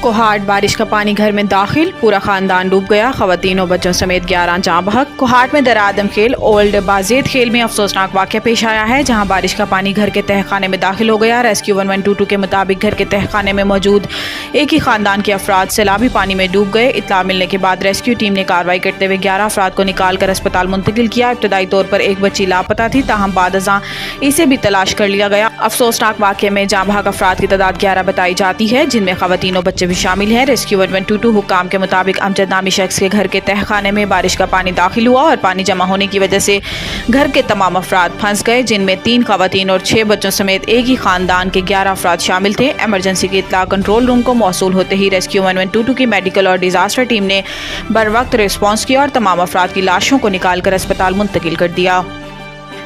कोहाट बारिश का पानी घर में दाखिल, पूरा खानदान डूब गया, खवातीन और बच्चों समेत 11 जाँ बहक। कोहाट में दरादम खेल ओल्ड बाजेद खेल में अफसोसनाक वाक़या पेश आया है, जहां बारिश का पानी घर के तहखाने में दाखिल हो गया। रेस्क्यू 1122 के मुताबिक घर के तहखाने में मौजूद एक ही खानदान के अफराद सैलाबी पानी में डूब गए। इत्तला मिलने के बाद रेस्क्यू टीम ने कार्रवाई करते हुए 11 अफराद को निकाल कर अस्पताल मुंतकिल किया। इब्तदाई तौर पर एक बच्ची लापता थी, ताहम बाद अज़ां इसे भी तलाश कर लिया गया। अफसोसनाक वाक़े में जाँ बहक अफराद की तादाद 11 बताई जाती है, जिनमें खवातीन और बच्चे भी शामिल हैं। रेस्क्यू 1122 हुक्काम के मुताबिक अमजद नामी शख्स के घर के तहखाने में बारिश का पानी दाखिल हुआ और पानी जमा होने की वजह से घर के तमाम अफराद फंस गए, जिनमें 3 खवातीन और 6 बच्चों समेत एक ही खानदान के 11 अफराद शामिल थे। एमरजेंसी की इत्तला कंट्रोल रूम को मौसूल होते ही रेस्क्यू 1122 की मेडिकल और डिजास्टर टीम ने बर वक्त रिस्पॉन्स किया और तमाम अफराद की लाशों को निकाल कर अस्पताल मुंतकिल कर दिया।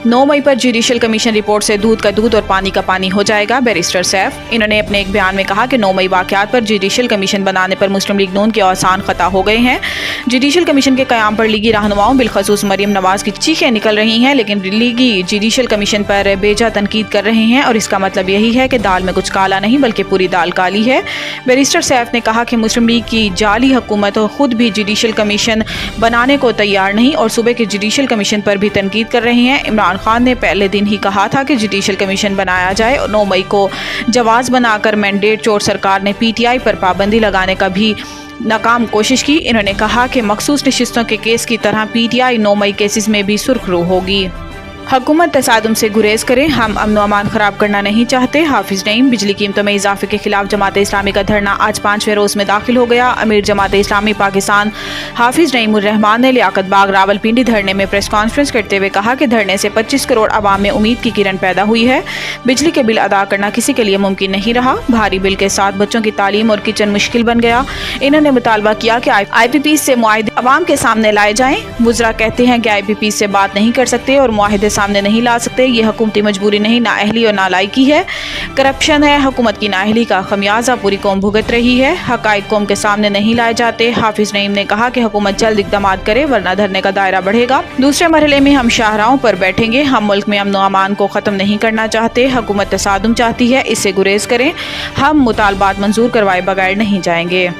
9 मई पर जुडिशल कमीशन रिपोर्ट से दूध का दूध और पानी का पानी हो जाएगा, बैरिस्टर सैफ। इन्होंने अपने एक बयान में कहा कि 9 मई वाक़यात पर जुडिशल कमीशन बनाने पर मुस्लिम लीग नून के औसान खता हो गए हैं। जुडिशल कमीशन के क़याम पर लीगी रहनुमाओं बिलखसूस मरियम नवाज की चीखें निकल रही हैं, लेकिन लीगी जुडिशल कमीशन पर बेजा तनकीद कर रहे हैं और इसका मतलब यही है कि दाल में कुछ काला नहीं बल्कि पूरी दाल काली है। बैरिस्टर सैफ ने कहा कि मुस्लिम लीग की जाली हुकूमत खुद भी जुडिशल कमीशन बनाने को तैयार नहीं और सूबे के जुडिशल कमीशन पर भी तनकीद कर रहे हैं। इमरान खान ने पहले दिन ही कहा था कि जुडिशल कमीशन बनाया जाए और 9 मई को जवाज बनाकर मैंडेट चोर सरकार ने पीटीआई पर पाबंदी लगाने का भी नाकाम कोशिश की। इन्होंने कहा कि मखसूस नशिस्तों के केस की तरह पीटीआई 9 मई केसेस में भी सुर्खरू होगी। हुकूमत तसादुम से गुरेज करें, हम अमन अमान खराब करना नहीं चाहते। हाफिज नईम। बिजली कीमतों में इजाफे के खिलाफ जमात इस्लामी का धरना आज 5वें रोज़ में दाखिल हो गया। अमीर जमात इस्लामी पाकिस्तान हाफिज नईम उर रहमान ने लियाकत बाग रावलपिंडी धरने में प्रेस कॉन्फ्रेंस करते हुए कहा कि धरने से 25 करोड़ आवाम में उम्मीद की किरण पैदा हुई है। बिजली के बिल अदा करना किसी के लिए मुमकिन नहीं रहा। भारी बिल के साथ बच्चों की तालीम और किचन मुश्किल बन गया। इन्होंने मुतालबा किया कि IPP से मुआहदे अवाम के सामने लाए जाएं। वुज़रा कहते हैं कि IPP से बात नहीं कर सकते और मुआहदे सामने नहीं ला सकते। ये हुकूमती मजबूरी नहीं, नाअहली और नालायकी है, करप्शन है। हुकूमत की नाअहली का खमियाजा पूरी कौम भुगत रही है। हकायक कौम के सामने नहीं लाए जाते। हाफिज नईम ने कहा कि हुकूमत जल्द इक़दाम करे वरना धरने का दायरा बढ़ेगा। दूसरे मरहले में हम शाहराहों पर बैठेंगे। हम मुल्क में अमन अमान को ख़त्म नहीं करना चाहते। हुकूमत तसादुम चाहती है, इससे गुरेज करें। हम मुतालबात मंजूर करवाए बगैर नहीं जाएंगे।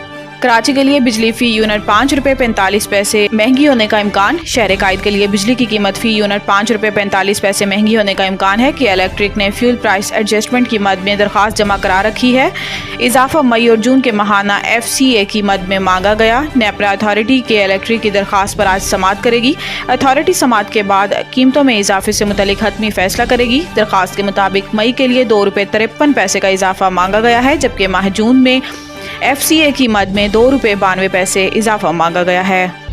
कराची के लिए बिजली फी यूनिट 5 रुपये 45 पैसे महंगी होने का इम्कान। शहर कायद के लिए बिजली की कीमत फी यूनिट 5 रुपये 45 पैसे महंगी होने का इम्कान है कि इलेक्ट्रिक ने फ्यूल प्राइस एडजस्टमेंट की मद में दरख्वास्त जमा करा रखी है। इजाफा मई और जून के माहाना FCA की मद में मांगा गया। नेपरा अथॉरिटी के इलेक्ट्रिक की दरख्वास्त पर आज समाअत करेगी। अथॉरिटी समाअत के बाद कीमतों में इजाफे से मुतल्लिक हतमी फैसला करेगी। दरख्वास्त के मुताबिक मई के लिए 2 रुपये 53 पैसे का इजाफा मांगा गया है, जबकि माह जून में FCA की मद में 2 रुपये 92 पैसे इजाफा मांगा गया है।